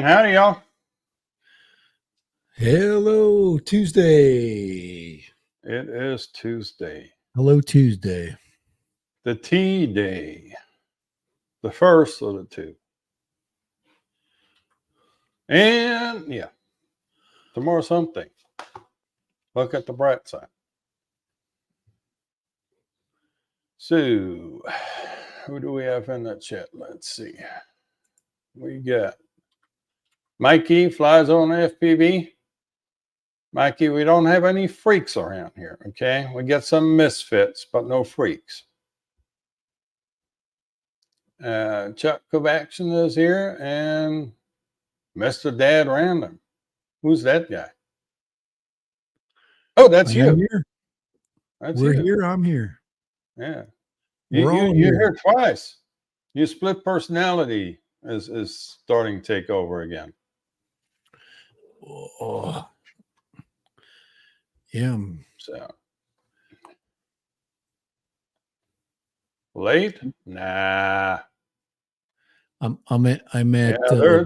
howdy, y'all. Hello, Tuesday. It is Tuesday, Hello, Tuesday. the T day, the first of the two. And yeah, tomorrow's something. Look at the bright side. So, who do we have in the chat? Let's see. We got Mikey flies on FPV. Mikey, we don't have any freaks around here, okay? We get some misfits, but no freaks. Chuck Kovaction is here, and Mr. Dad Random. Who's that guy? Oh, that's you. Here. That's We're you. here. I'm here. Yeah. We're all You're here. here twice. Your split personality is starting to take over again. Oh. Yeah. So late? Nah. I'm at Yeah, they're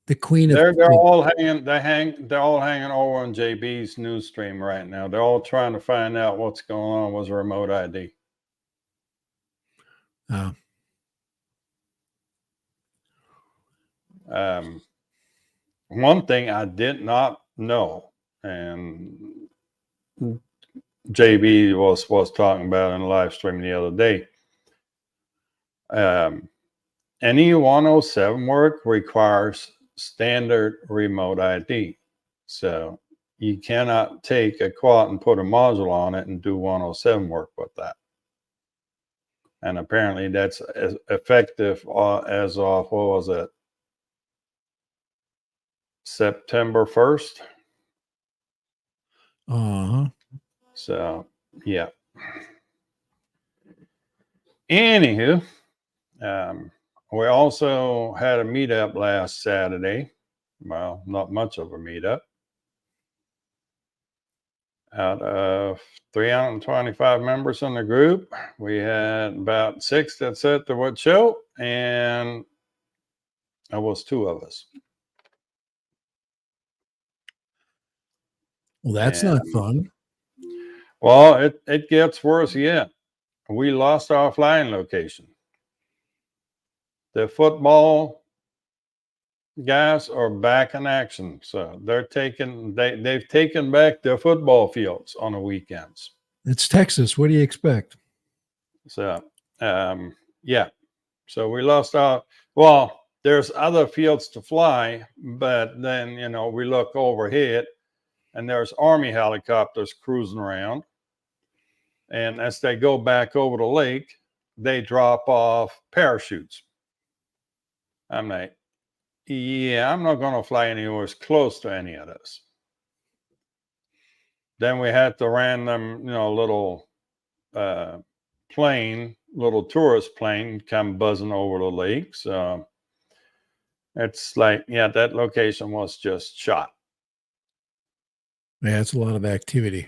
the queen of they're all hanging they're all hanging over on JB's news stream right now. They're all trying to find out what's going on with remote ID. One thing I did not know, and JB was talking about in the live stream the other day. Any 107 work requires standard remote ID. So you cannot take a quad and put a module on it and do 107 work with that. And apparently that's as effective as of, what was it? September 1st. So, yeah. Anywho, we also had a meetup last Saturday. Well, not much of a meetup. Out of 325 members in the group, we had about 6 that said they would show, and there was 2 of us. Well, that's not fun. Well, it gets worse yet. We lost our flying location. The football guys are back in action, so they've taken back their football fields on the weekends. It's Texas. What do you expect? So, yeah. So we lost our. Well, there's other fields to fly, but then we look overhead, and there's Army helicopters cruising around, and as they go back over the lake, they drop off parachutes. I'm like, yeah, I'm not going to fly anywhere close to any of this. Then we had the random, little plane, little tourist plane come buzzing over the lake. So it's like, yeah, that location was just shot. Yeah, it's a lot of activity.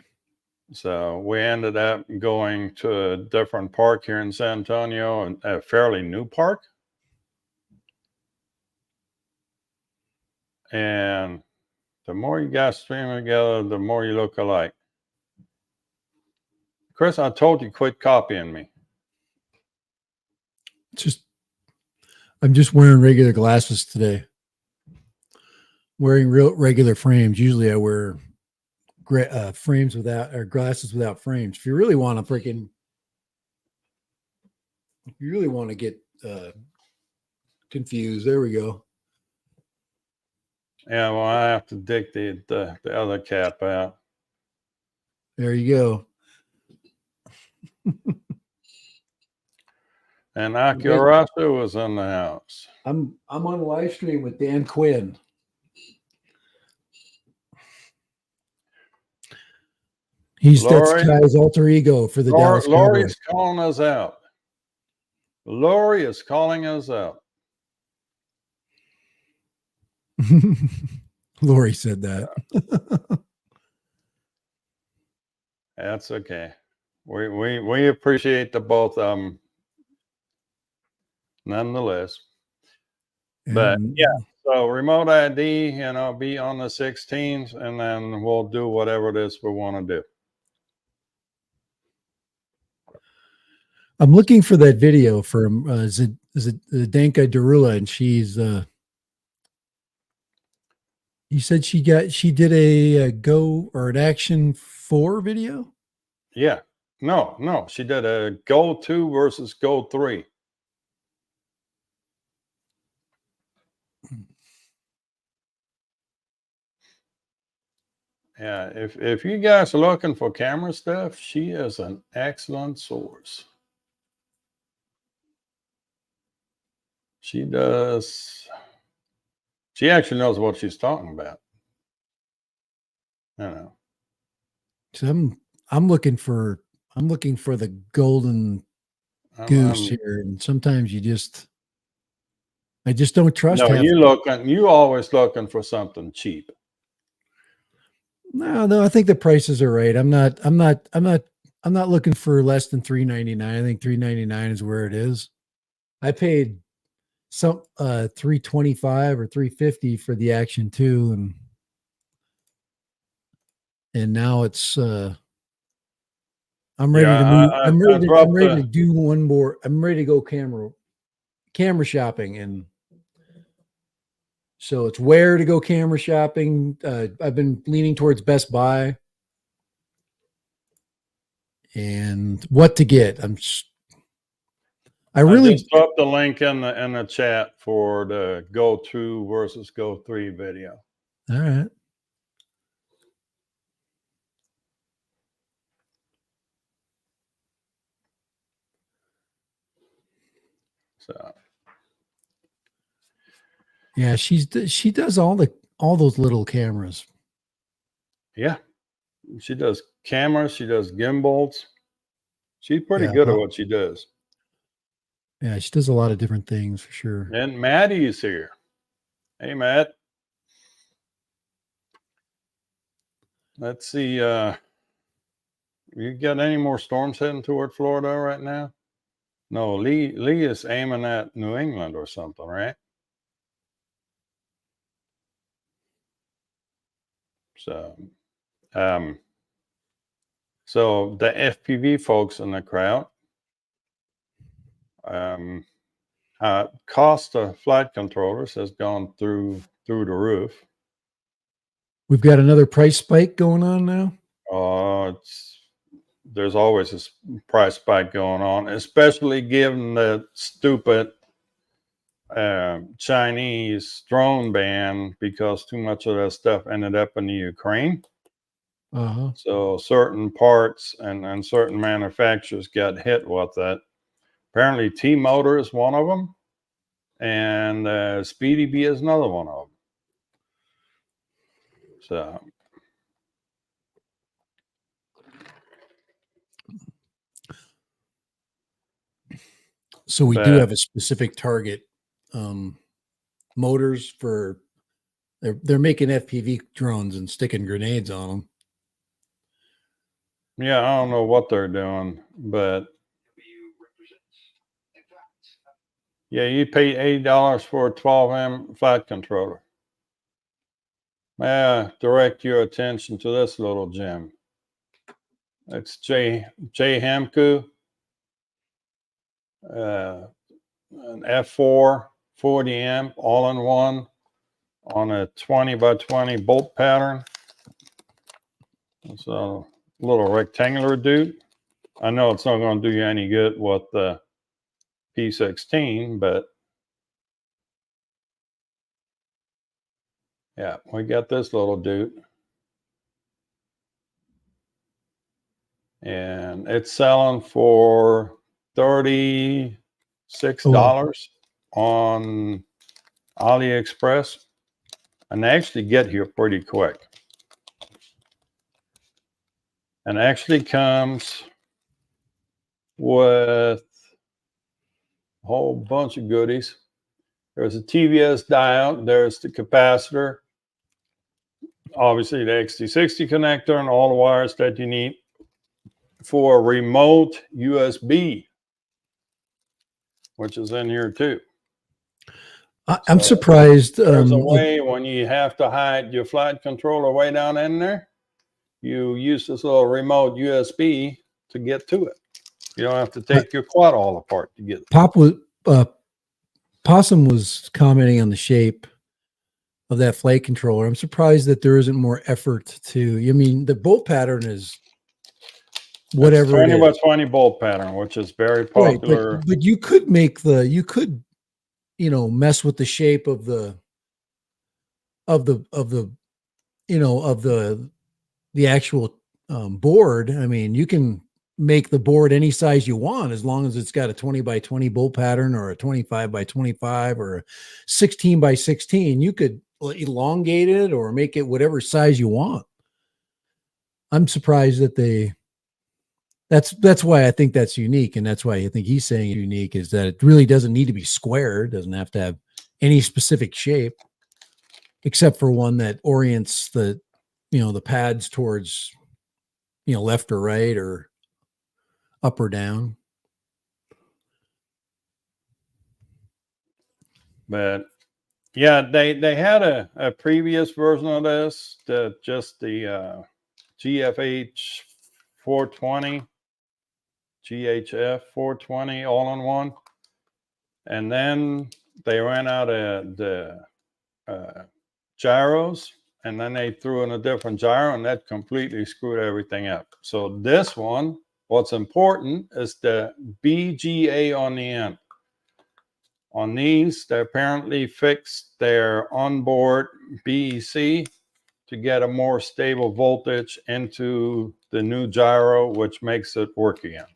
So we ended up going to a different park here in San Antonio, a fairly new park. And the more you guys stream together, the more you look alike. Chris, I told you, quit copying me. I'm just wearing regular glasses today. Wearing regular frames. Usually I wear frames without, or glasses without frames. If you really want to get confused, there we go. Yeah, well, I have to dig the other cap out. There you go. And Akirasa was in the house. I'm on a live stream with Dan Quinn. That's Kai's alter ego for the Dallas Cowboys. Lori's calling us out. Lori is calling us out. Lori said that. That's okay. We appreciate the both of them nonetheless. But And yeah, so remote ID, be on the 16s, and then we'll do whatever it is we want to do. I'm looking for that video from Zdenka Darula, and she's you said she did a go or an action 4 video. Yeah. No, she did a Go 2 versus Go 3. Yeah, if you guys are looking for camera stuff, she is an excellent source. She actually knows what she's talking about. So I'm looking for the golden goose here, and sometimes I just don't trust. No, you always looking for something cheap. No, I think the prices are right. I'm not looking for less than $3.99. I think $3.99 is where it is. I paid some $3.25 or $3.50 for the Action 2, and now it's I'm ready to move. I'm ready to do one more. I'm ready to go camera shopping, and so it's where to go camera shopping. I've been leaning towards Best Buy and what to get. I just dropped the link in the chat for the Go 2 versus Go 3 video. All right. So yeah, she does all those little cameras. Yeah, she does cameras. She does gimbals. She's pretty good at what she does. Yeah, she does a lot of different things for sure. And Maddie is here. Hey, Matt. Let's see. You got any more storms heading toward Florida right now? No, Lee is aiming at New England or something, right? So, so the FPV folks in the crowd, cost of flight controllers has gone through the roof. We've got another price spike going on now. There's always a price spike going on, especially given the stupid Chinese drone ban, because too much of that stuff ended up in the Ukraine. So certain parts and certain manufacturers got hit with it. Apparently T-Motor is one of them, and Speedy B is another one of them. So we do have a specific target. Motors for they're making FPV drones and sticking grenades on them. Yeah, I don't know what they're doing, but yeah, you pay $80 for a 12M flight controller. May I direct your attention to this little gem? It's J Hamku, an F4 40M all-in-one on a 20x20 bolt pattern. It's a little rectangular dude. I know it's not going to do you any good with the P16, but yeah, we got this little dude. And it's selling for $36 on AliExpress, and they actually get here pretty quick. And actually comes with a whole bunch of goodies. There's a TVS diode, there's the capacitor, obviously the XT60 connector, and all the wires that you need for a remote USB, which is in here too. I'm So surprised. there's a Like, way when you have to hide your flight controller way down in there, you use this little remote USB to get to it. You don't have to take your quad all apart to get it. uh, Possum was commenting on the shape of that flight controller. I'm surprised that there isn't more effort to. I mean, the bolt pattern is It's whatever it 20 by is, 20 bolt pattern, which is very right? popular. But you could make the mess with the shape of the of the of the of the actual board. I mean, you can make the board any size you want as long as it's got a 20 by 20 bolt pattern or a 25 by 25 or a 16 by 16. You could elongate it or make it whatever size you want. I'm surprised that that's why I think that's unique, and that's why I think he's saying unique, is that it really doesn't need to be square. It doesn't have to have any specific shape except for one that orients the pads towards left or right or up or down. But yeah, they had a previous version of this, just the GFH 420, GHF 420 all in one. And then they ran out of the gyros, and then they threw in a different gyro, and that completely screwed everything up. So this one, what's important is the BGA on the end. On these, they apparently fixed their onboard BEC to get a more stable voltage into the new gyro, which makes it work again.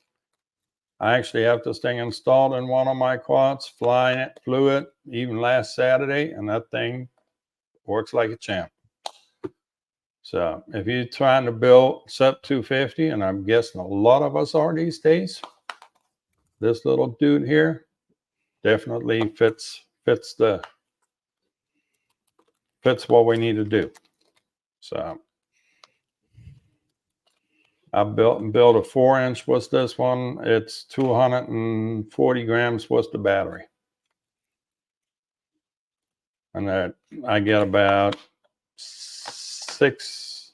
I actually have this thing installed in one of my quads, flew it even last Saturday, and that thing works like a champ. So if you're trying to build SUP 250, and I'm guessing a lot of us are these days, this little dude here definitely fits what we need to do. So I built a 4-inch with this one. It's 240 grams with the battery. And that I get about 6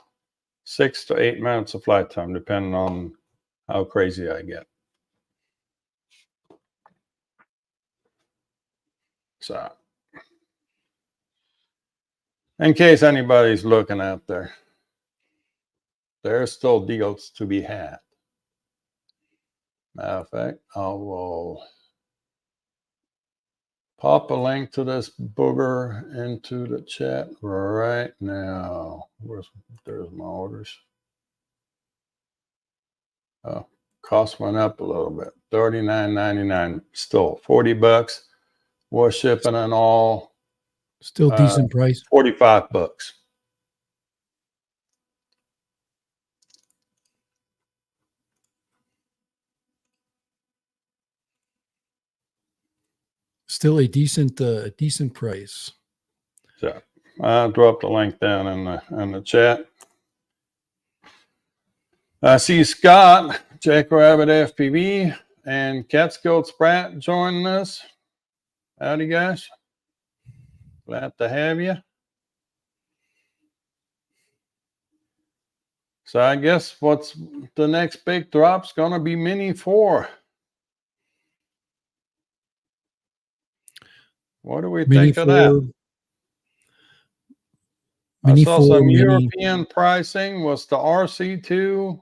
to 8 minutes of flight time, depending on how crazy I get. So in case anybody's looking out there, there's still deals to be had. Matter of fact, I will pop a link to this booger into the chat right now. There's my orders. Oh, cost went up a little bit. $39.99, still $40. Was shipping and all. Still decent price. $45. Still a decent price. So I'll drop the link down in the chat. I see Scott, Jackrabbit FPV, and Catskill Sprat joining us. Howdy, guys. Glad to have you. So I guess what's the next big drop's going to be Mini 4. What do we think of that? I saw some European pricing. Was the RC2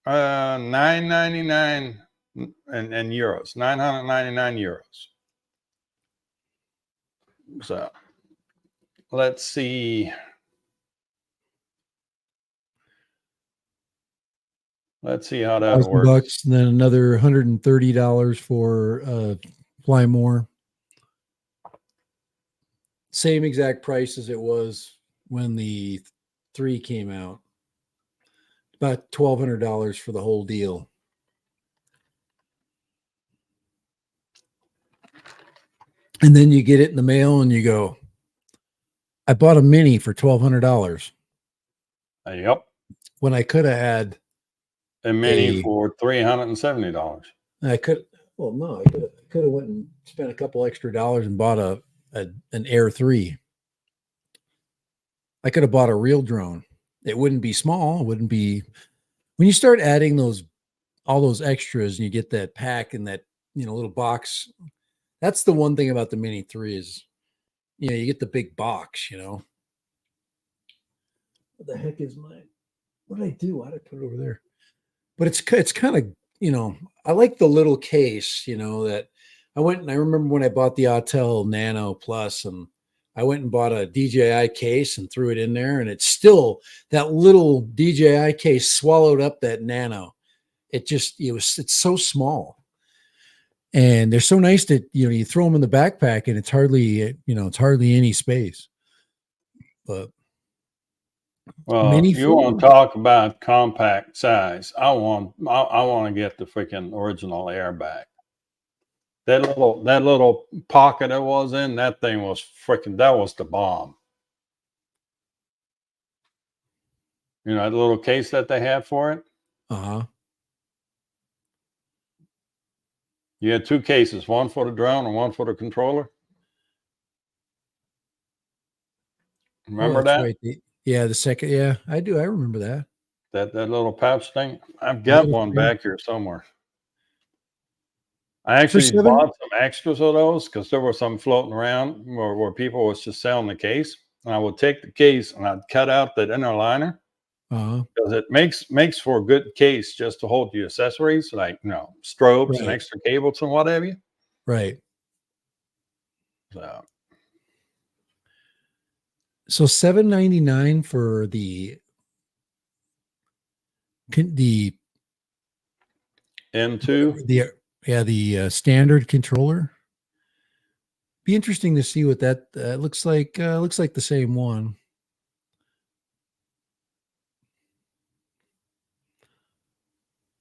$999 in euros, 999 euros. So let's see. Let's see how that works. $1,000, and then another $130 for Fly More. Same exact price as it was when the 3 came out. About $1,200 for the whole deal. And then you get it in the mail and you go, I bought a Mini for $1,200. Yep. When I could have had a Mini for $370. I could have went and spent a couple extra dollars and bought a an Air 3. I could have bought a real drone. It wouldn't be small. It wouldn't be, when you start adding all those extras and you get that pack and that, little box. That's the one thing about the Mini 3 is, you get the big box, What the heck is mine? What did I do? Why did I put it over there? But it's kind of, I like the little case, that I went and I remember when I bought the Autel Nano Plus, and I went and bought a DJI case and threw it in there, and it's still, that little DJI case swallowed up that Nano. It's so small. And they're so nice that, you throw them in the backpack and it's hardly any space. But well, you want to talk about compact size. I want to get the freaking original airbag. That little pocket it was in, that thing was that was the bomb. That little case that they had for it? Uh-huh. You had two cases, one for the drone and one for the controller. Remember that? Right. The second. Yeah, I do. I remember that. That little pouch thing. I've got one back here somewhere. I actually bought some extras of those because there were some floating around where people was just selling the case. And I would take the case and I'd cut out that inner liner. Because it makes for a good case just to hold the accessories like strobes and extra cables and what have you. Right. So $7.99 for the N2. The standard controller. Be interesting to see what that looks like. Looks like the same one.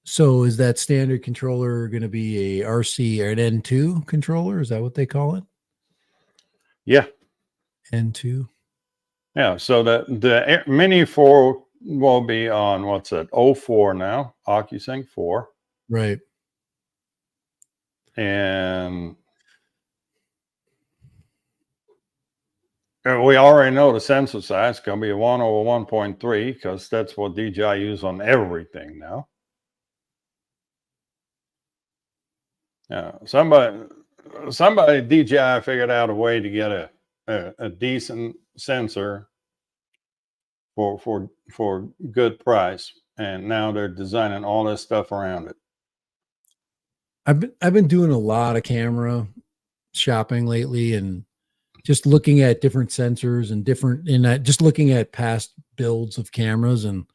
So is that standard controller going to be a RC or an N2 controller? Is that what they call it? Yeah. N2. Yeah. So the Mini 4 will be on, what's that, 04 now, OcuSync 4. Right. And we already know the sensor size is going to be a 1/1.3 because that's what DJI use on everything now. Yeah, somebody DJI figured out a way to get a decent sensor for good price, and now they're designing all this stuff around it. I've been doing a lot of camera shopping lately, and just looking at different sensors and just looking at past builds of cameras, and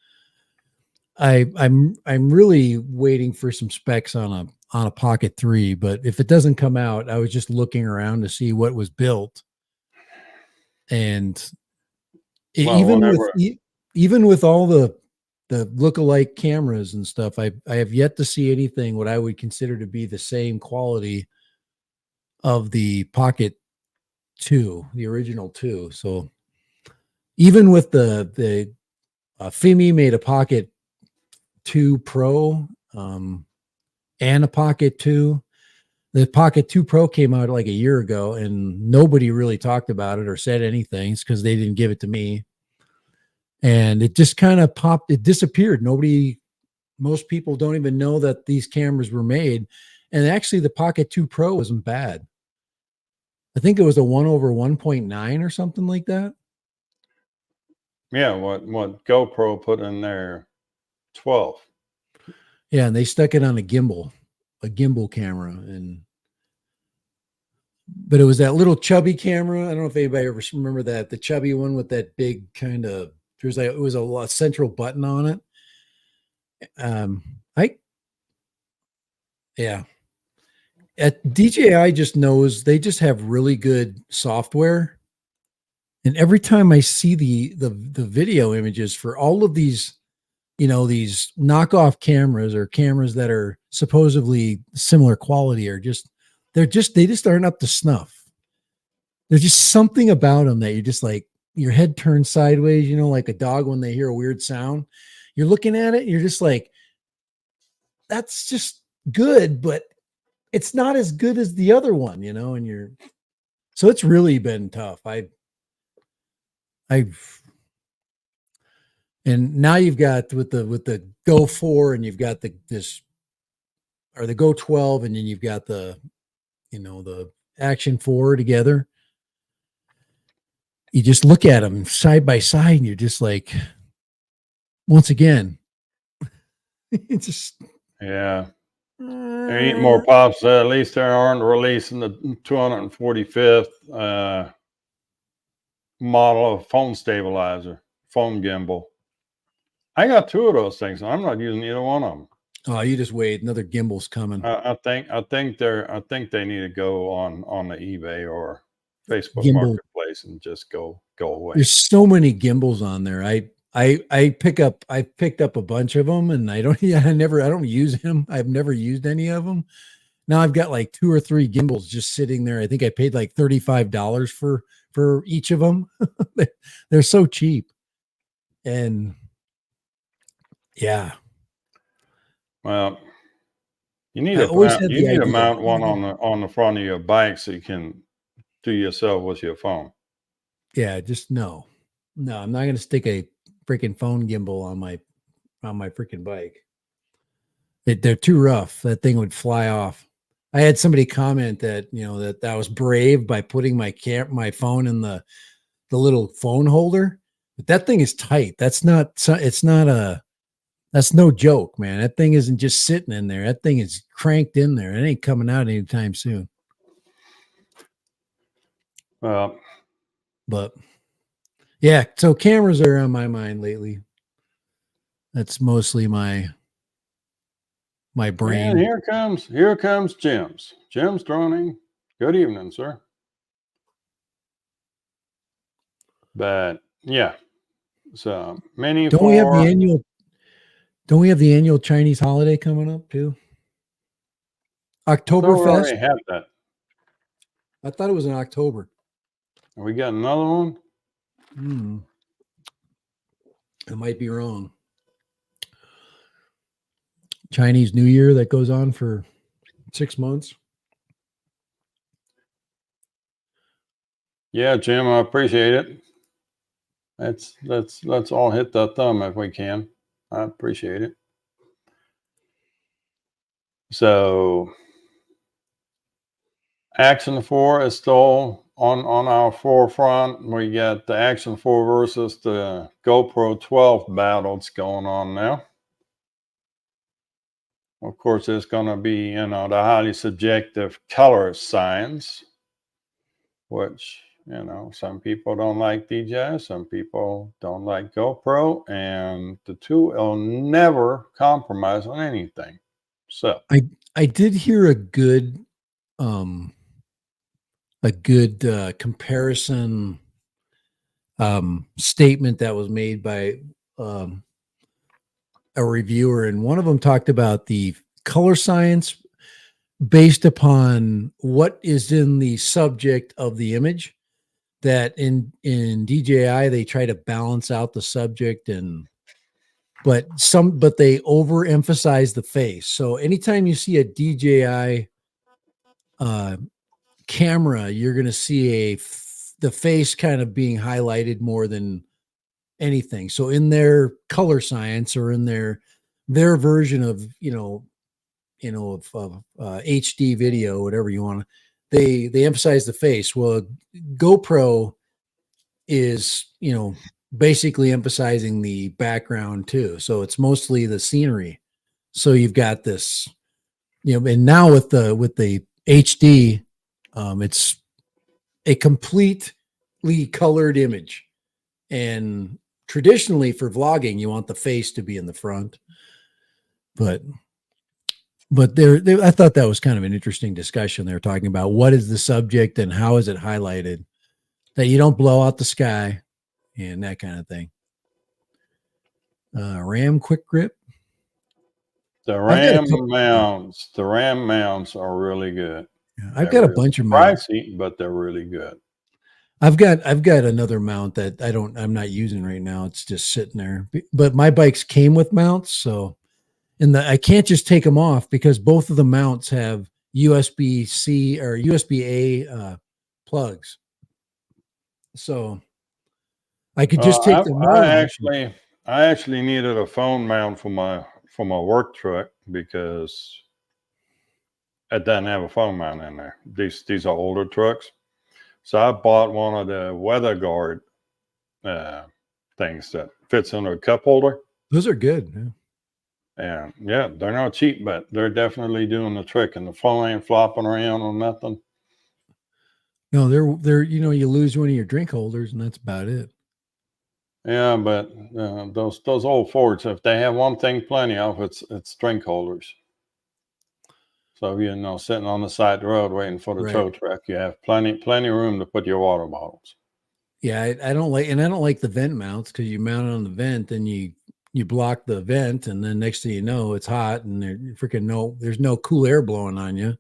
I'm really waiting for some specs on a Pocket 3, but if it doesn't come out, I was just looking around to see what was built. And even with all the lookalike cameras and stuff, I have yet to see anything what I would consider to be the same quality of the Pocket 2, the original 2. So even with the Fimi made a Pocket 2 Pro and a Pocket 2. The Pocket 2 Pro came out like a year ago, and nobody really talked about it or said anything. It's because they didn't give it to me. And it just kind of it disappeared. Most people don't even know that these cameras were made. And actually, the Pocket 2 Pro wasn't bad. I think it was a 1/1.9 or something like that. Yeah, what GoPro put in their 12. Yeah, and they stuck it on a gimbal camera, but it was that little chubby camera. I don't know if anybody ever remember that, the chubby one with that big kind of, it was a central button on it. At DJI just knows, they just have really good software. And every time I see the video images for all of these, these knockoff cameras or cameras that are supposedly similar quality, they just aren't up to snuff. There's just something about them that you're just like, your head turns sideways, like a dog when they hear a weird sound. You're looking at it, you're just like, that's just good, but it's not as good as the other one, and So it's really been tough. And now you've got with the Go 4 and you've got the Go 12 and then you've got the the Action 4 together. You just look at them side by side and you're just like, once again, it's just Yeah. There ain't more pops. At least they aren't releasing the 245th model of phone stabilizer, phone gimbal. I got 2 of those things. I'm not using either one of them. Oh, you just wait. Another gimbal's coming. I think they need to go on the eBay or Facebook Gimbal. Marketplace and just go away. There's so many gimbals on there. I picked up a bunch of them, and I don't use them. I've never used any of them. Now I've got like 2 or 3 gimbals just sitting there. I think I paid like $35 for each of them. They're so cheap, and yeah. Well, you need to mount one on the front of your bike so you can do yourself with your phone. Yeah, just no, I'm not going to stick a freaking phone gimbal on my freaking bike. They're too rough. That thing would fly off. I had somebody comment that that was brave by putting my phone in the little phone holder, but that thing is tight. That's no joke, man. That thing isn't just sitting in there. That thing is cranked in there. It ain't coming out anytime soon. But yeah, so cameras are on my mind lately. That's mostly my brain. And here comes Jim's. Jim's droning. Good evening, sir. But yeah, so many. Don't we have the annual Chinese holiday coming up too? Oktoberfest. We already have that. I thought it was in October. We got another one. I might be wrong. Chinese New Year that goes on for 6 months. Yeah, Jim, I appreciate it. Let's all hit the thumb if we can. I appreciate it. So Action 4 is still on our forefront. We got the Action 4 versus the GoPro 12 battles going on now. Of course, there's going to be, the highly subjective color science, which, some people don't like DJI, some people don't like GoPro, and the two will never compromise on anything. So I did hear a good comparison statement that was made by a reviewer, and one of them talked about the color science based upon what is in the subject of the image. That in DJI they try to balance out the subject, but they overemphasize the face. So anytime you see a DJI camera, you're going to see the face kind of being highlighted more than anything. So in their color science, or in their version of HD video, whatever you want, they emphasize the face. Well, GoPro is basically emphasizing the background too. So it's mostly the scenery. So you've got this, and now with the HD, it's a completely colored image. And traditionally for vlogging, you want the face to be in the front, but I thought that was kind of an interesting discussion. They're talking about what is the subject and how is it highlighted, that you don't blow out the sky and that kind of thing. RAM quick grip. The RAM mounts are really good. Yeah, I've got a bunch of mounts, pricey, but they're really good. I've got another mount that I'm not using right now. It's just sitting there. But my bikes came with mounts, so I can't just take them off because both of the mounts have USB-C or USB-A plugs. So I could just take the mount off. I actually needed a phone mount for my work truck because it doesn't have a phone mount in there. These are older trucks, so I bought one of the weather guard things that fits under a cup holder. Those are good. Yeah. And yeah, they're not cheap, but they're definitely doing the trick. And the phone ain't flopping around or nothing. No, they're you know, you lose one of your drink holders, and that's about it. Yeah, but those old Fords, if they have one thing plenty of, it's drink holders. So you know, sitting on the side of the road waiting for the Right. tow truck, you have plenty of room to put your water bottles. Yeah, I don't like the vent mounts, because you mount it on the vent, and you block the vent, and then next thing you know, it's hot, and there's no cool air blowing on you.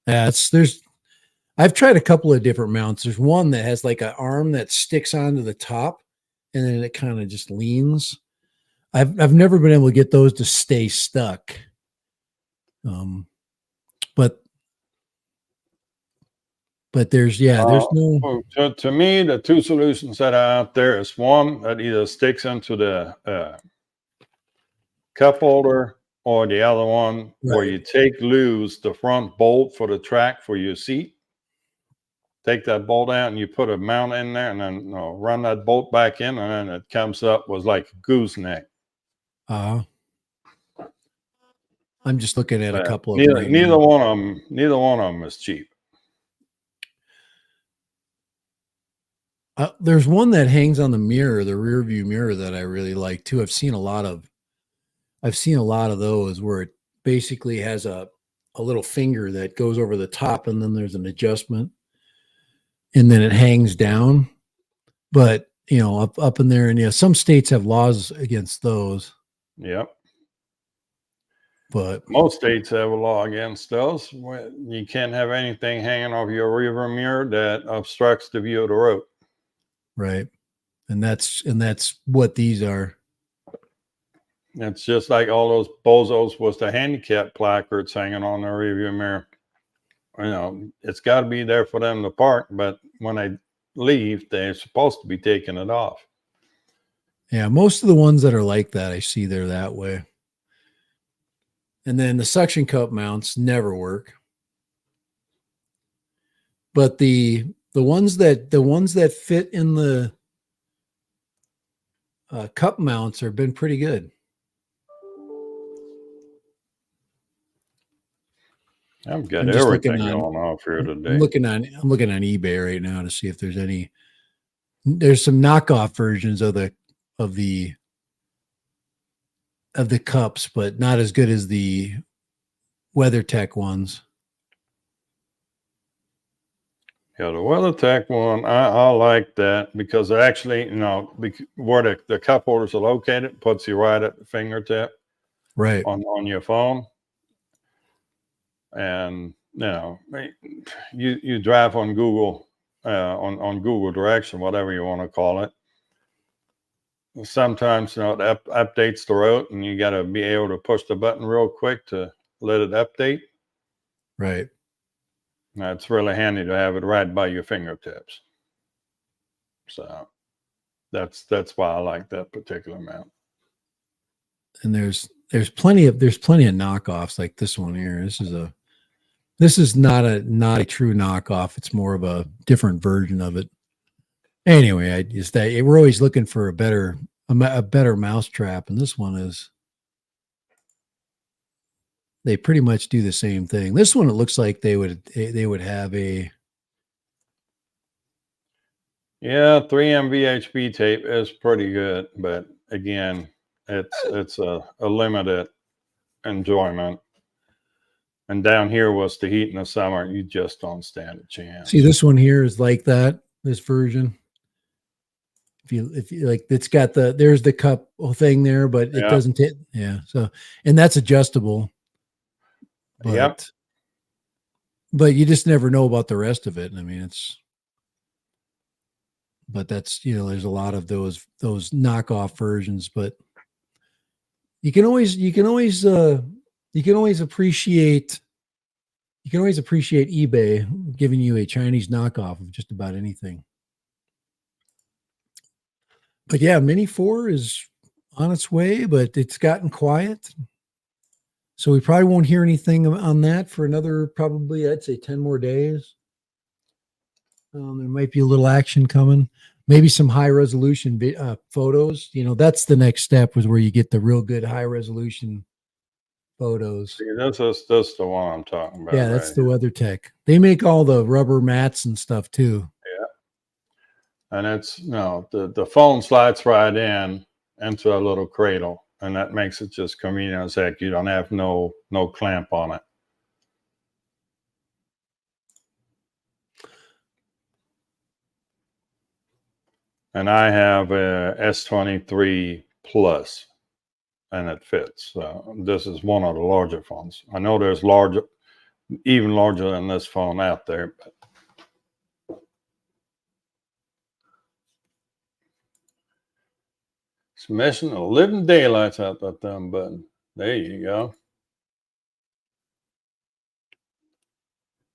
I've tried a couple of different mounts. There's one that has like an arm that sticks onto the top, and then it kind of just leans. I've never been able to get those to stay stuck. But there's no. To me, the two solutions that are out there is one that either sticks into the cup holder, or the other one where you take loose the front bolt for the track for your seat. Take that bolt out and you put a mount in there, and then run that bolt back in, and then it comes up with like a gooseneck. I'm just looking at a couple of neither one of them is cheap. There's one that hangs on the mirror, the rear view mirror, that I really like too. I've seen a lot of those where it basically has a little finger that goes over the top, and then there's an adjustment, and then it hangs down. But up in there, and some states have laws against those. Yep. But most states have a law against those. You can't have anything hanging off your rear mirror that obstructs the view of the road. Right. And that's what these are. It's just like all those bozos with the handicap placards hanging on their rearview mirror. It's got to be there for them to park, but when they leave, they're supposed to be taking it off. Yeah, most of the ones that are like that, I see they're that way. And then the suction cup mounts never work. But the ones that fit in the cup mounts have been pretty good. I've got everything going on here today. I'm looking on eBay right now to see if there's any. There's some knockoff versions of the cups, but not as good as the WeatherTech ones. Yeah, the WeatherTech one, I like that because it actually, where the cup holders are located, puts you right at the fingertip, right on your phone. And you drive on Google, on Google Direction, whatever you want to call it. Sometimes it updates the route, and you got to be able to push the button real quick to let it update. Right. Now, it's really handy to have it right by your fingertips. So that's why I like that particular mount. And there's plenty of knockoffs like this one here. This is not a true knockoff. It's more of a different version of it. Anyway, we're always looking for a better mousetrap, and this one is. They pretty much do the same thing. This one, it looks like they would have a. Yeah, 3M VHB tape is pretty good, but again, it's a limited enjoyment. And down here was the heat in the summer. You just don't stand a chance. See, this one here is like that. This version. If you like, it's got there's the cup thing there, but it doesn't hit. Yeah. So, and that's adjustable. But, but you just never know about the rest of it. I mean, that's, there's a lot of those knockoff versions, but you can always appreciate eBay. giving you a Chinese knockoff of just about anything. But yeah, Mini 4 is on its way, but it's gotten quiet. So we probably won't hear anything on that for another, probably, I'd say 10 more days. There might be a little action coming. Maybe some high resolution photos. You know, that's the next step, was where you get the real good high resolution photos. See, this is the one I'm talking about. Yeah, that's right the WeatherTech. They make all the rubber mats and stuff too. Yeah. And it's, the phone slides right into a little cradle, and that makes it just convenient as heck. You don't have no clamp on it. And I have a S23 Plus, and it fits. So this is one of the larger phones. I know there's larger, even larger than this phone out there, but it's missing the living daylights out that dumb button. There you go.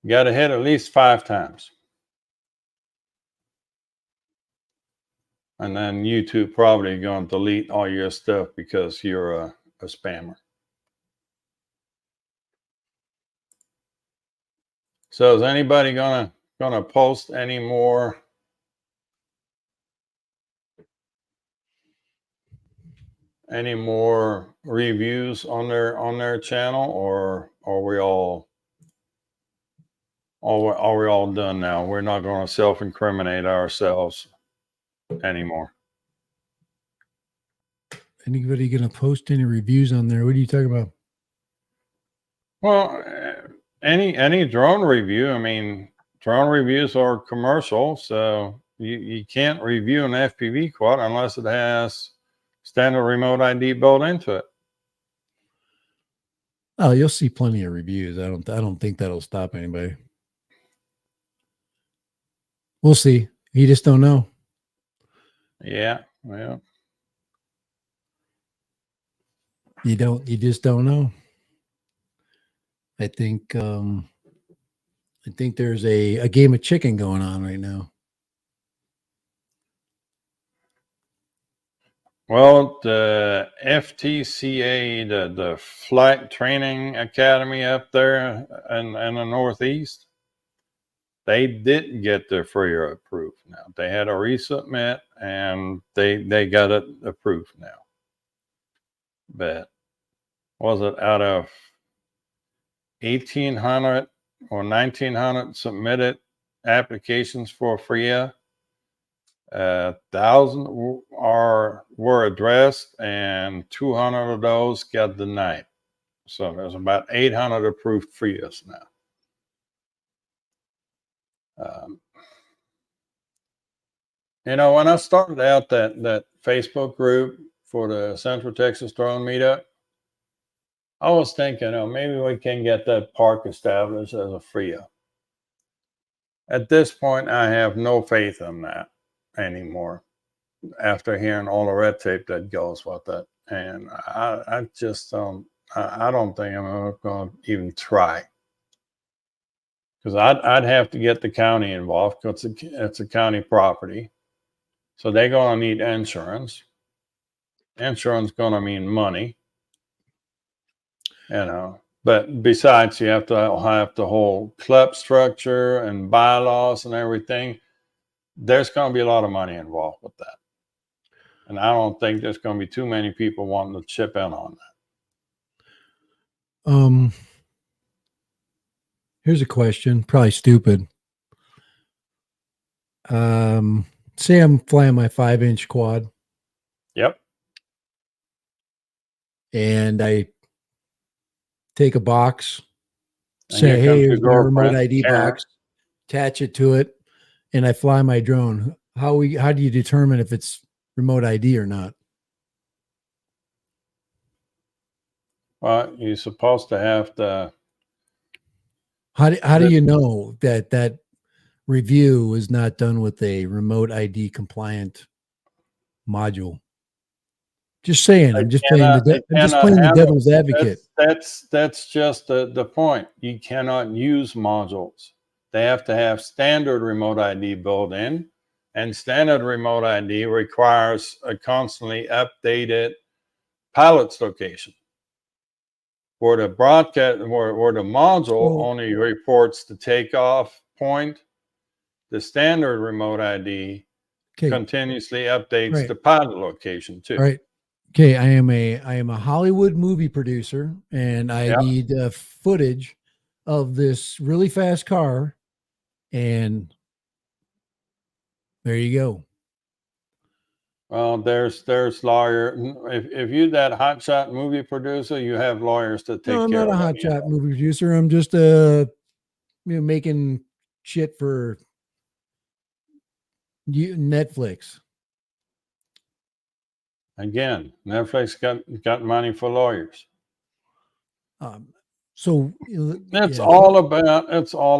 You got to hit at least 5 times. And then YouTube probably going to delete all your stuff because you're a spammer. So is anybody gonna post any more reviews on their channel, or are we all done now? We're not going to self-incriminate ourselves anymore. Anybody going to post any reviews on there? What are you talking about? Well, any drone review. I mean, drone reviews are commercial, so you can't review an FPV quad unless it has standard remote ID built into it. Oh, you'll see plenty of reviews. I don't think that'll stop anybody. We'll see. You just don't know. Yeah, well, you just don't know. I think there's a game of chicken going on right now. Well, the FTCA, the Flight Training Academy up there in the Northeast, they didn't get their FRIA approved now. They had a resubmit, and they got it approved now. But was it out of 1,800 or 1,900 submitted applications for FRIA? 1,000 were addressed, and 200 of those got denied. So there's about 800 approved FRIAs now. When I started out that Facebook group for the Central Texas Drone Meetup, I was thinking, maybe we can get that park established as a FRIA. At this point, I have no faith in that anymore, after hearing all the red tape that goes with it. And I just don't, I don't think I'm going to even try. Because I'd have to get the county involved, because it's a county property. So they're going to need insurance. Insurance going to mean money. But besides, you have to have the whole club structure and bylaws and everything. There's going to be a lot of money involved with that. And I don't think there's going to be too many people wanting to chip in on that. Here's a question, probably stupid. Say I'm flying my 5-inch quad. Yep. And I take a box, say, hey, here's my remote ID box, attach it to it, and I fly my drone. How do you determine if it's remote ID or not? Well, you're supposed to have to. How do you know that review is not done with a remote ID compliant module? Just saying. I'm just playing the devil's advocate. That's just the point. You cannot use modules. they have to have standard remote ID built in, and standard remote ID requires a constantly updated pilot's location. Where the broadcast, where the module So, only reports the takeoff point, the standard remote ID okay, continuously updates right, the pilot location all too. right. Okay, I am a Hollywood movie producer, and I Yeah. need footage of this really fast car, and there you go. Well, there's lawyer. If you that hotshot movie producer, you have lawyers to No, take I'm care not a of hot any of shot that. movie producer. I'm just making shit for Netflix. Again, Netflix got money for lawyers. Um, so It's yeah, all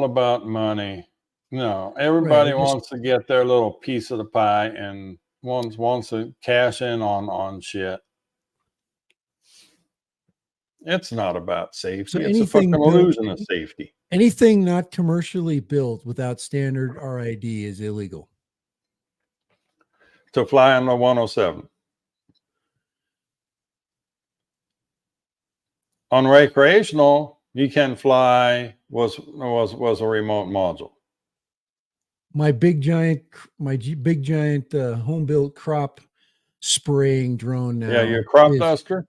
about money. No, right. everybody wants to get their little piece of the pie and wants to cash in on shit. It's not about So safety. It's a fucking illusion of safety. anything not commercially built without standard RID is illegal. To fly on the 107. On recreational, you can fly was a remote module. My big giant home built crop spraying drone Yeah, now your crop is duster.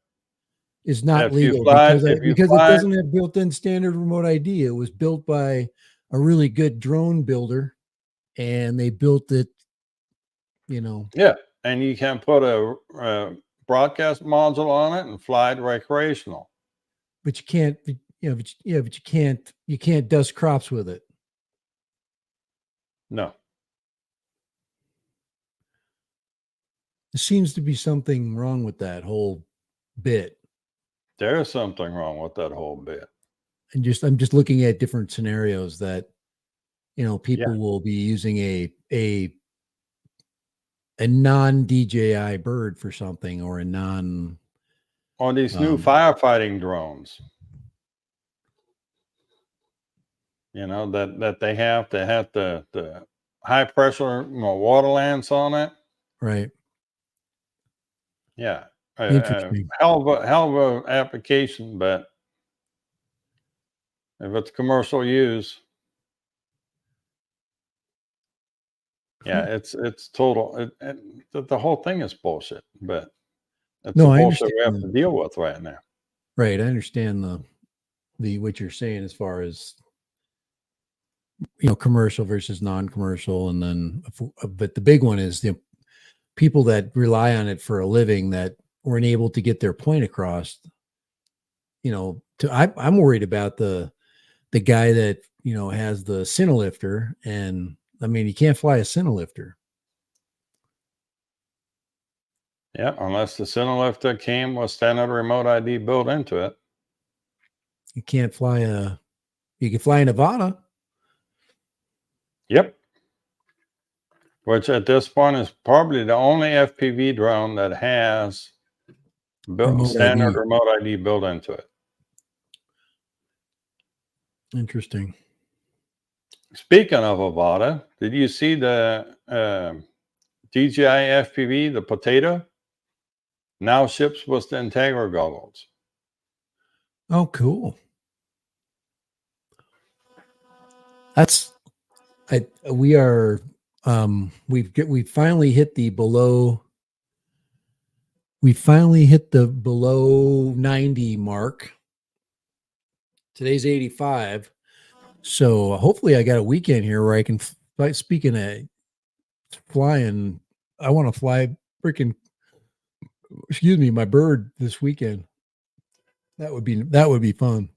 not If you legal fly, because if you it fly, doesn't have built-in standard remote ID. It was built by a really good drone builder, and they built it, yeah, and you can put a broadcast module on it and fly it recreational. but you can't, but you can't dust crops with it. No, There seems to be something wrong with that whole bit. there's something wrong with that whole bit. And I'm just looking at different scenarios that Yeah, people will be using a non DJI bird for something, or a non on these new um, firefighting drones, that they have the high pressure water lamps on it. right. Yeah, Interesting. hell of a application, but if it's commercial use, yeah, it's total. The whole thing is bullshit, but it's the No, I bullshit understand. we have to deal with right now. Right, I understand the what you're saying as far as commercial versus non-commercial, and then but the big one is the people that rely on it for a living that weren't able to get their point across. I'm worried about the guy that has the Cinelifter, and I mean, you can't fly a Cinelifter. Yeah, unless the Cinelifter came with standard remote ID built into it. You can't fly you can fly a Nevada. Yep. Which at this point is probably the only FPV drone that has Remote standard ID. remote ID built into it. Interesting. Speaking of Avata, did you see the DJI FPV, the potato? Now ships with the Integra goggles. Oh, cool. That's we are we finally hit the below 90 mark. Today's 85. So hopefully I got a weekend here where I can speaking of flying, I want to fly freaking my bird this weekend. That would be fun.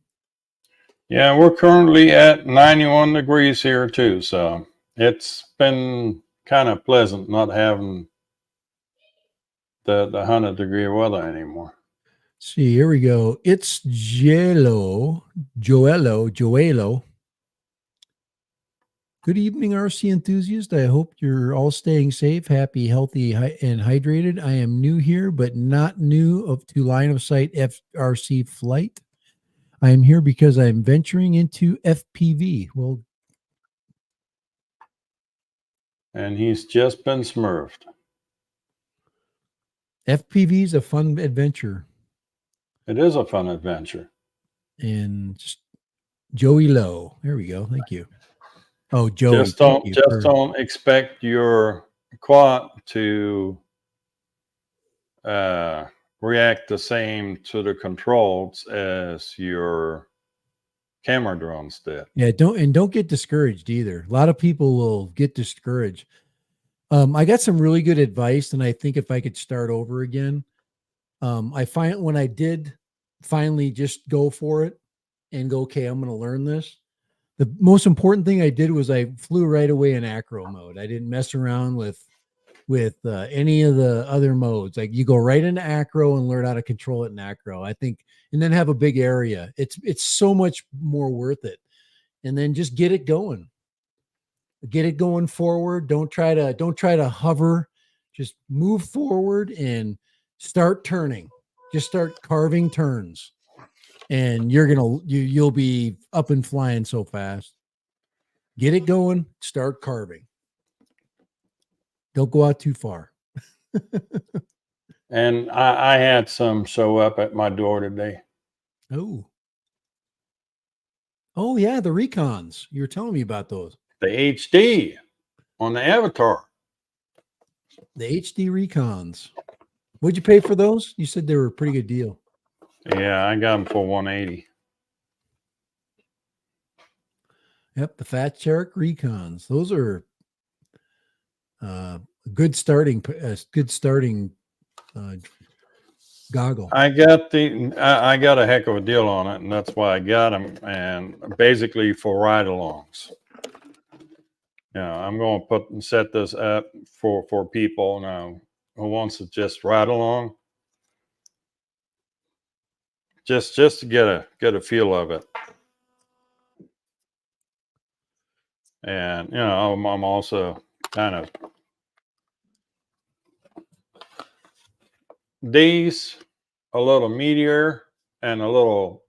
Yeah, we're currently at 91 degrees here too, so it's been kind of pleasant not having the 100-degree weather anymore. See, here we go. It's Joelo. Good evening, RC enthusiast. I hope you're all staying safe, happy, healthy, and hydrated. I am new here, but not new to line of sight FRC flight. I am here because I'm venturing into FPV. Well, and he's just been smurfed. FPV is a fun adventure. It is a fun adventure. And just Joey Lowe. There we go. Thank you. Oh, Joey. Thank you Just don't expect your quad to react the same to the controls as your camera drones did. Yeah, don't get discouraged either. A lot of people will get discouraged. I got some really good advice, and I think if I could start over again, I find when I did finally just go for it and go, okay, I'm going to learn this. The most important thing I did was I flew right away in acro mode. I didn't mess around with any of the other modes. Like you go right into acro and learn how to control it in acro. I think, and then have a big area. It's so much more worth it. And then just get it going. Get it going forward. Don't try to hover. Just move forward and start turning. Just start carving turns. And you'll be up and flying so fast. Get it going, start carving. Don't go out too far. And I had some show up at my door today. Oh yeah, the recons. You were telling me about those. The HD on the Avatar. The HD recons. What'd you pay for those? You said they were a pretty good deal. Yeah, I got them for $180. Yep, the Fat Shark recons. Those are good starting goggle. I got a heck of a deal on it, and that's why I got them. And basically for ride-alongs. I'm going to set this up for people now who wants to just ride along, just to get a feel of it. And I'm also kind of these, a little Meteor and a little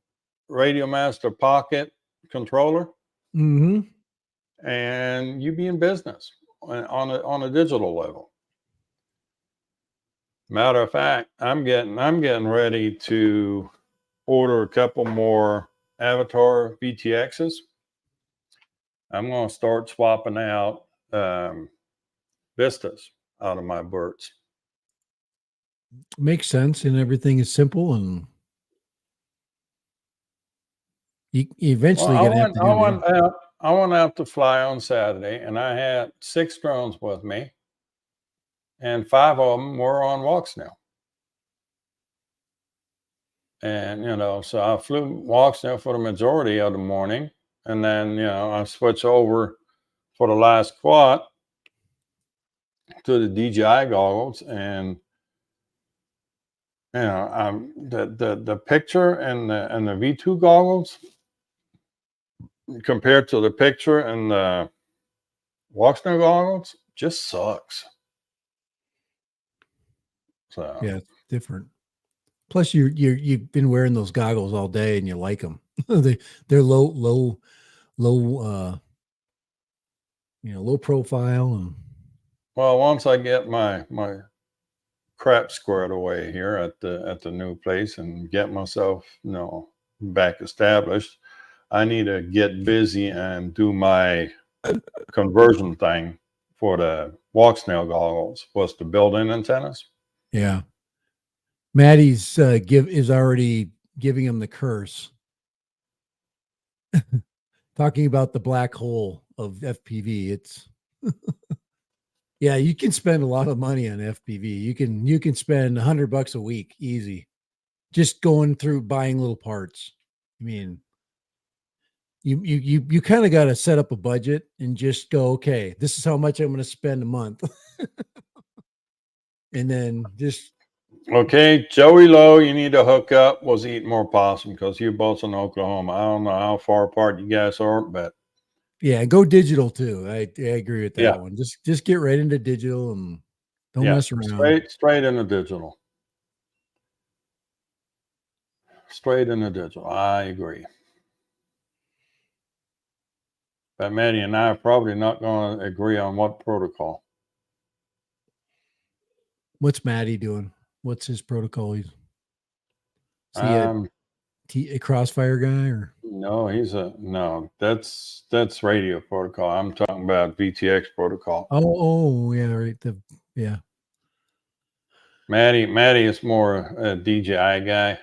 Radio Master Pocket controller, Mm-hmm. and you be in business on a digital level. Matter of fact, I'm getting ready to order a couple more Avatar VTXs. I'm going to start swapping out Vistas out of my birds. Makes sense, and everything is simple, and you eventually Well, gonna have to do I went out to fly on Saturday, and I had 6 drones with me, and 5 of them were on walks now. And so I flew walks now for the majority of the morning, and then I switched over for the last quad to the DJI goggles, and the picture and the V2 goggles compared to the picture and the Walksnail goggles just sucks. So yeah, it's different. Plus, you've been wearing those goggles all day, and you like them. They're low, low profile. And well, once I get my crap squared away here at the new place and get myself back established, I need to get busy and do my conversion thing for the Walksnail goggles, was the built-in antennas. yeah, Maddie's is already giving him the curse, talking about the black hole of FPV. It's yeah, you can spend a lot of money on FPV. You can spend $100 a week easy, just going through buying little parts. I mean, you kind of got to set up a budget and just go, okay, this is how much I'm going to spend a month, and then just Okay, Joey Lowe, you need to hook up. Was eating more possum because you're both in Oklahoma. I don't know how far apart you guys are, but yeah, go digital too. I agree with that yeah, one. Just get right into digital and don't mess around. straight into digital. Straight into digital. I agree. But Maddie and I are probably not going to agree on what protocol. What's Matty doing? What's his protocol? Is he a Crossfire guy or? No, no. That's radio protocol. I'm talking about VTX protocol. Oh, yeah, right. Yeah. Maddie is more a DJI guy.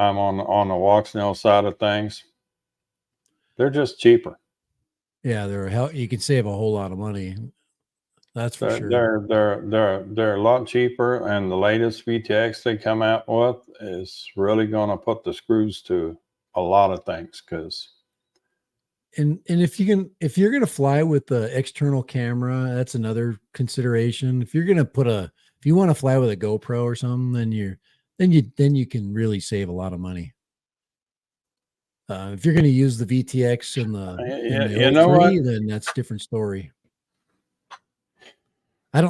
I'm on the Walksnail side of things. They're just cheaper. Yeah, you can save a whole lot of money. That's for sure. They're a lot cheaper, and the latest VTX they come out with is really going to put the screws to a lot of things. Because and if you're gonna fly with the external camera, that's another consideration. If you want to fly with a GoPro or something, then you can really save a lot of money. If you're going to use the VTX and the you know what? then that's a different story. I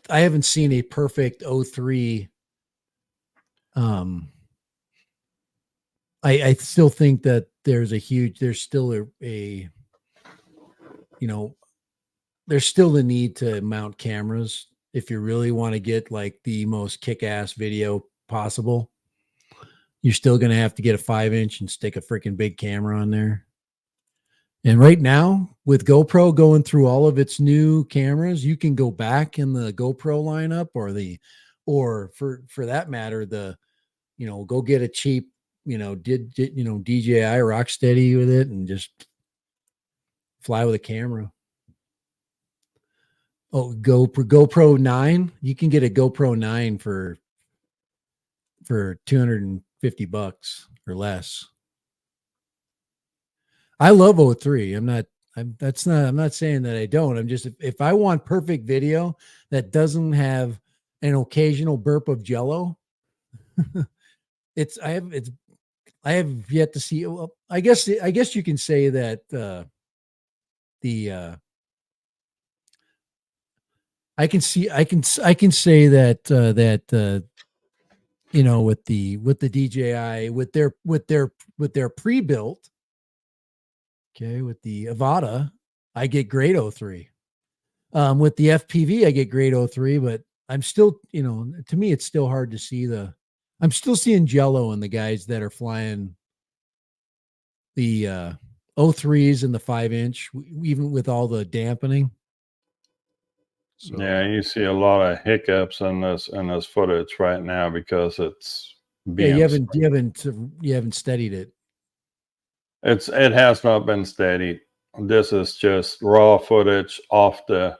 haven't seen a perfect 03. I still think that there's still there's still the need to mount cameras if you really want to get like the most kick-ass video possible. You're still going to have to get a 5-inch and stick a freaking big camera on there. And right now, with GoPro going through all of its new cameras, you can go back in the GoPro lineup or for that matter, go get a cheap, DJI Rocksteady with it and just fly with a camera. Oh, GoPro 9. You can get a GoPro 9 for $250 or less. I love 03. I'm not saying that I don't. I'm just, if I want perfect video that doesn't have an occasional burp of Jello, I have yet to see. Well, I guess you can say that I can say that with the DJI with their pre-built, okay, with the Avata, I get great 03. With the FPV, I get great 03, but I'm still, to me, it's still hard to see I'm still seeing Jello in the guys that are flying the 03s and the 5-inch, even with all the dampening. So, yeah, you see a lot of hiccups in this footage right now because it's you haven't studied it. It has not been steadied. This is just raw footage off the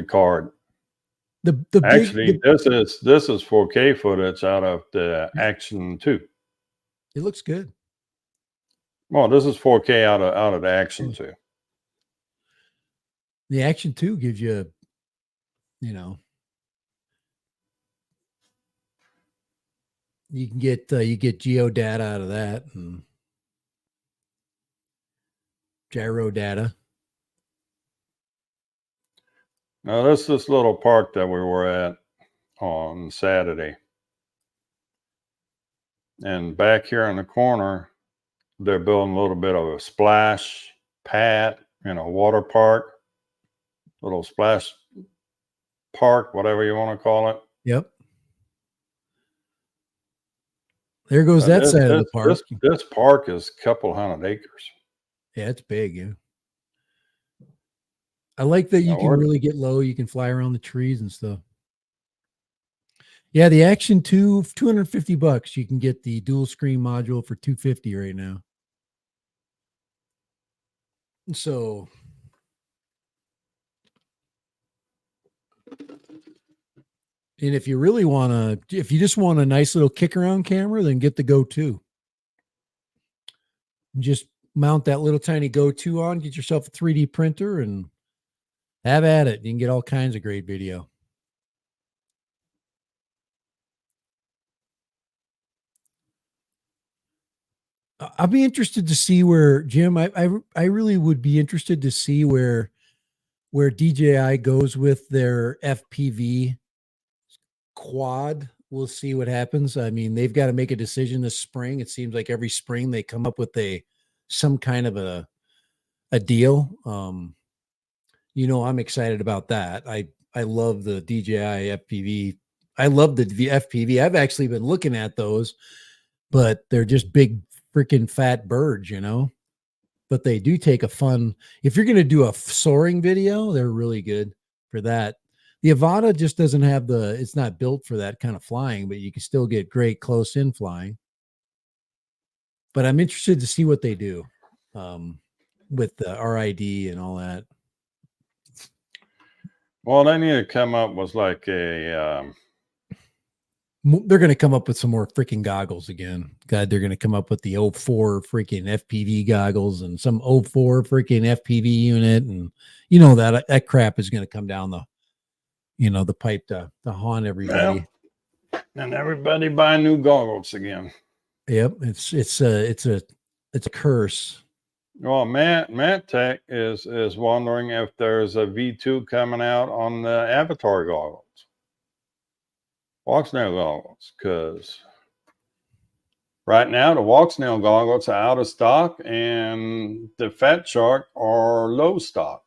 card. This is 4K footage out of the Action 2. It looks good. Well, this is 4K out of the Action 2. The Action 2 gives you, you can get geo data out of that and gyro data. Now, this little park that we were at on Saturday. And back here in the corner, they're building a little bit of a splash pad, water park, little splash park, whatever you want to call it. Yep. There goes that side of the park. This park is a couple 100 acres. Yeah, it's big. Yeah. I like that you can really get low. You can fly around the trees and stuff. Yeah, the Action 2, $250. You can get the dual screen module for $250 right now. So, and if you really if you just want a nice little kick around camera, then get the Go 2. Just mount that little tiny Go 2 on, get yourself a 3D printer and have at it. You can get all kinds of great video. I'll be interested to see where, Jim, I really would be interested to see where DJI goes with their FPV quad we'll see what happens. I mean, they've got to make a decision this spring. It seems like every spring they come up with some kind of a deal. I'm excited about that. I love the DJI FPV. I love the FPV. I've actually been looking at those, but they're just big freaking fat birds, but they do take a fun, if you're going to do a soaring video, they're really good for that. The Avata just doesn't have it's not built for that kind of flying, but you can still get great close in flying. But I'm interested to see what they do with the RID and all that. Well, they need to come up with like a. They're going to come up with some more freaking goggles again. God, they're going to come up with the 04 freaking FPV goggles and some 04 freaking FPV unit. And that crap is going to come down the pipe to haunt everybody. Well, and everybody buy new goggles again. Yep. It's a curse. Well, Matt Tech is wondering if there's a V2 coming out on the Avatar goggles. Walksnail goggles, because right now the Walksnail goggles are out of stock and the Fat Shark are low stock.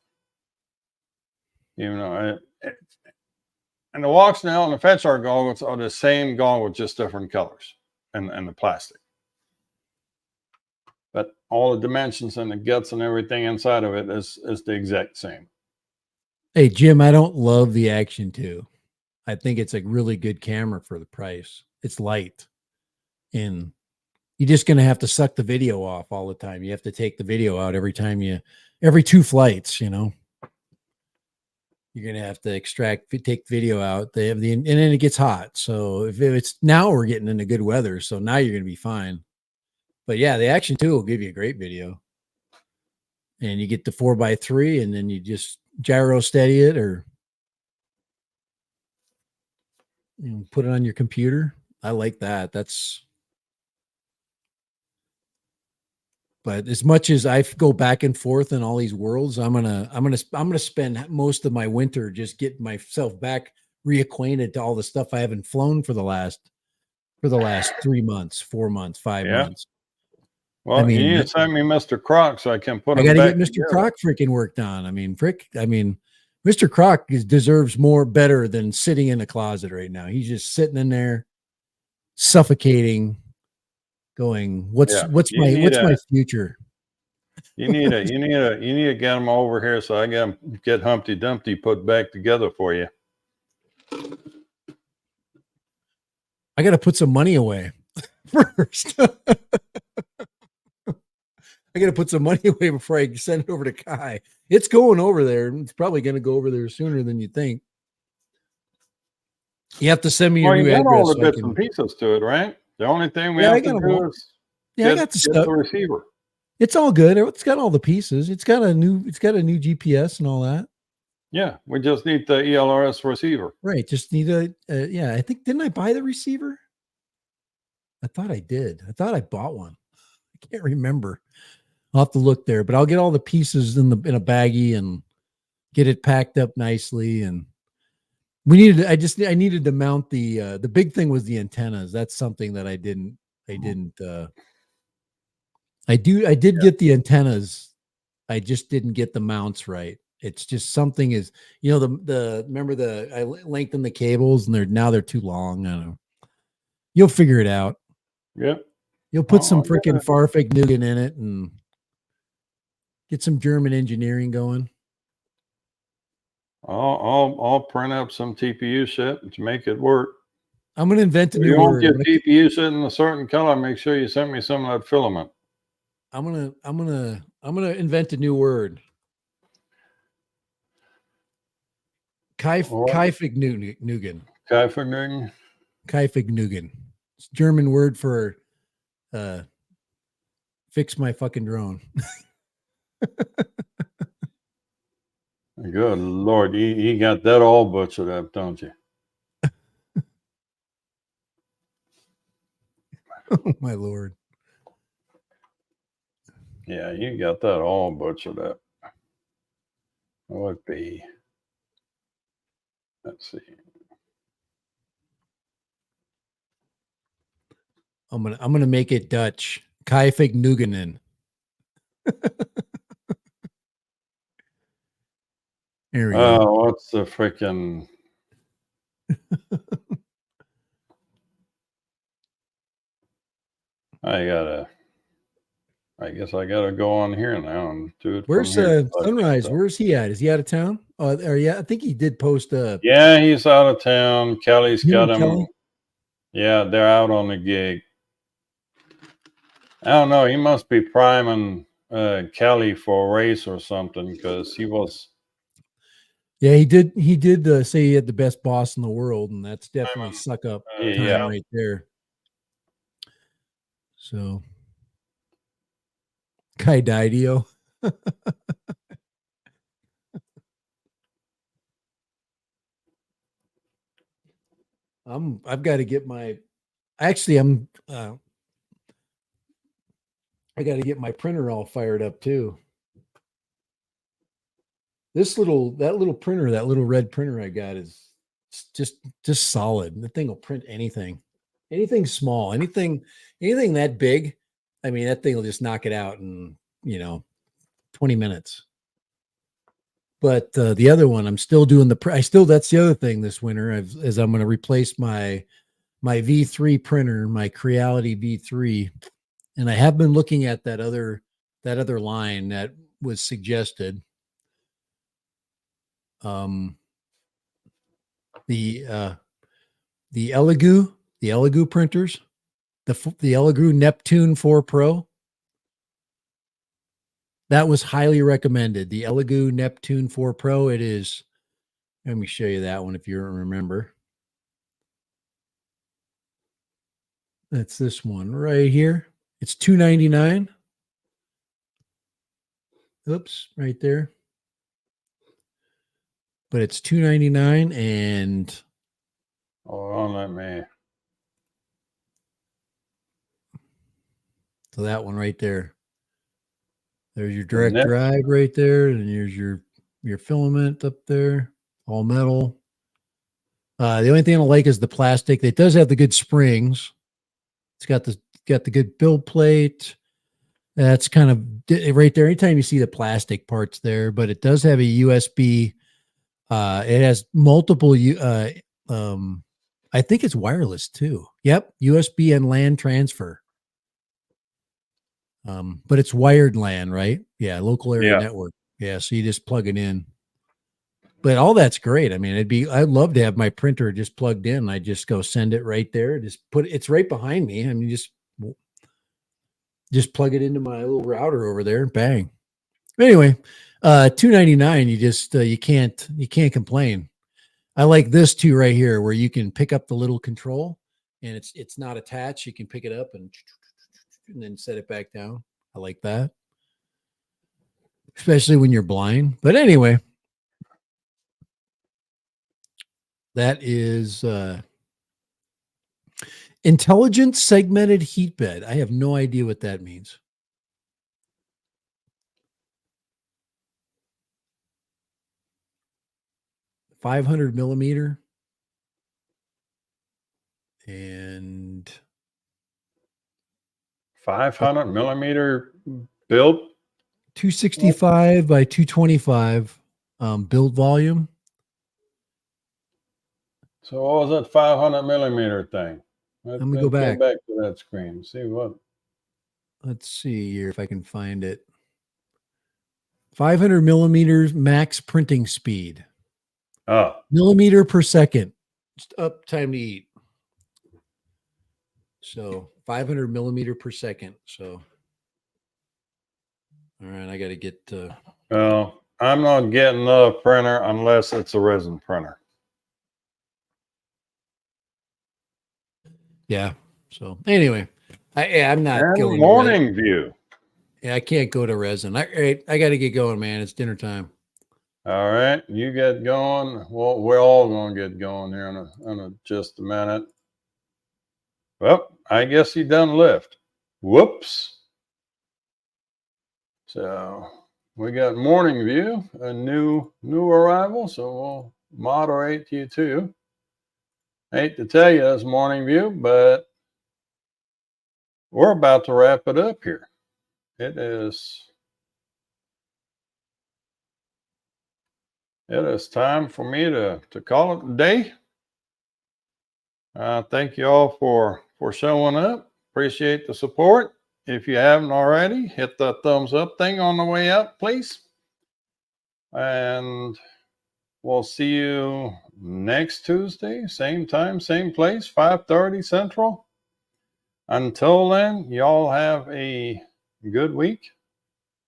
And the Walksnail and the Fat Shark goggles are the same goggle, just different colors and the plastic. But all the dimensions and the guts and everything inside of it is the exact same. Hey, Jim, I don't love the Action 2. I think it's a really good camera for the price. It's light. And you're just going to have to suck the video off all the time. You have to take the video out every 2 flights, You're going to have to take video out. They have and then it gets hot. So if it's now we're getting into good weather. So now you're going to be fine. But yeah, the Action 2 will give you a great video. And you get the 4x3 and then you just gyro steady it or put it on your computer. I like that. But as much as I go back and forth in all these worlds, I'm gonna spend most of my winter just getting myself back reacquainted to all the stuff I haven't flown for the last 3 months, 4 months, 5 months. Well, you need to send me Mr. Croc so I can put him back. I got to get Mr. Croc freaking worked on. Mr. Croc deserves better than sitting in a closet right now. He's just sitting in there suffocating, going, what's my future? You need to get him over here so I get Humpty Dumpty put back together for you. I got to put some money away first. I got to put some money away before I send it over to Kai. It's going over there. It's probably going to go over there sooner than you think. You have to send me your new address. All the bits and pieces to it, right? The only thing we have to do is I got the receiver. It's all good. It's got all the pieces. It's got a new GPS and all that. Yeah, we just need the ELRS receiver. Right. Just need I think, didn't I buy the receiver? I thought I did. I thought I bought one. I can't remember. I'll have to look there, but I'll get all the pieces in a baggie and get it packed up nicely. And I needed to mount the big thing was the antennas. That's something that I did get the antennas. I just didn't get the mounts right. It's just something is, remember I lengthened the cables and they're too long. I don't know. You'll figure it out. Yep. You'll put some freaking Farfig Nugan in it and get some German engineering going. I'll print up some TPU shit to make it work. I'm gonna invent a new word. You won't get TPU shit in a certain color. Make sure you send me some of that filament. I'm gonna invent a new word. Kaifig Nugan. Kaifig Nugan. It's a German word for fix my fucking drone. Good Lord, you got that all butchered up, don't you? Oh my Lord. Yeah, you got that all butchered up. It would be, let's see. I'm gonna make it Dutch. Kaifig Nugenen. There we go. Oh, what's the freaking? I guess I gotta go on here now and do it Where's from here. Sunrise? Where's he at? Is he out of town? Or yeah, I think he did post Yeah, he's out of town. Kelly's him got and him. Kelly? Yeah, they're out on the gig. I don't know. He must be priming Kelly for a race or something because he was. Yeah, he did. He did say he had the best boss in the world, and that's definitely suck up time Yeah. right there. So, Kai Didio. I've got to get my. Actually, I got to get my printer all fired up too. That little printer, that little red printer I got is just solid. The thing will print anything small, anything that big. I mean, that thing will just knock it out in 20 minutes. But the other one, I'm still doing that's the other thing this winter is I'm going to replace my V3 printer, my Creality V3, and I have been looking at that other line that was suggested. The Elegoo printers, the Elegoo Neptune 4 Pro. That was highly recommended. The Elegoo Neptune 4 Pro. It is. Let me show you that one if you remember. That's this one right here. It's $299. Oops, right there. But it's $299 and Hold on, let me. So that one right there. There's your direct drive right there, and here's your filament up there, all metal. The only thing I don't like is the plastic. It does have the good springs. It's got the good build plate. That's kind of right there. Anytime you see the plastic parts there, but it does have a USB. It has multiple. I think it's wireless too. Yep, USB and LAN transfer. But it's wired LAN, right? Yeah, local area network. Yeah, so you just plug it in. But all that's great. I mean, I'd love to have my printer just plugged in. I just go send it right there. It's right behind me. I mean, just plug it into my little router over there. Bang. Anyway, $299. You can't complain. I like this too right here, where you can pick up the little control, and it's not attached. You can pick it up and then set it back down. I like that, especially when you're blind. But anyway, that is intelligent segmented heat bed. I have no idea what that means. $500 millimeter and 500 millimeter build. 265 by 225 build volume. So what was that 500 millimeter thing? Let me go back to that screen. See what? Let's see here if I can find it. 500 millimeters max printing speed. Oh, millimeter per second. Just up time to eat. So 500 millimeter per second. So, all right, I got to get. Well, I'm not getting a printer unless it's a resin printer. Yeah. So anyway, I'm not going. Morning view. Yeah, I can't go to resin. I got to get going, man. It's dinner time. All right, you get going. Well, we're all going to get going here in just a minute. Well, I guess he done left. Whoops. So we got morning view, a new arrival. So we'll moderate you too. Hate to tell you it's morning view, but we're about to wrap it up here. It is time for me to call it a day. Thank you all for showing up. Appreciate the support. If you haven't already, hit the thumbs up thing on the way up, please. And we'll see you next Tuesday, same time, same place, 5:30 Central. Until then, y'all have a good week,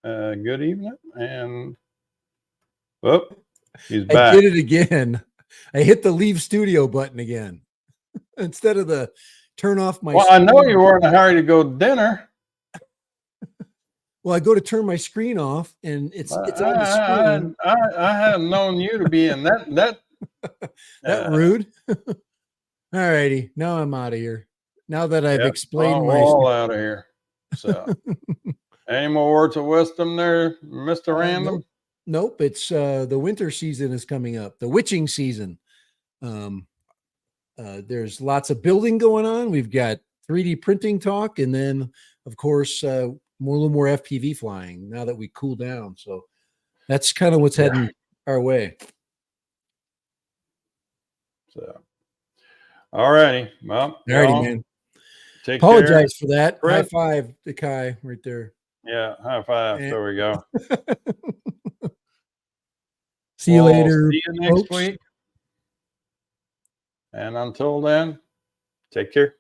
good evening, and he's I back. did it again. I hit the leave studio button again instead of the turn off my Well, screen. I know you were in a hurry to go to dinner. Well, I go to turn my screen off and it's on the screen. I hadn't known you to be in that Rude. All righty. Now I'm out of here. Now that I've explained we're all out of here. So any more words of wisdom there, Mr. Random? Nope. It's the winter season is coming up, the witching season. There's lots of building going on. We've got 3D printing talk, and then of course a little more FPV flying now that we cool down. So that's kind of what's heading our way. So all righty. Well, man. Apologize for that. High five to Kai right there. Yeah, high five. There we go. See you later. See you next week. And until then, take care.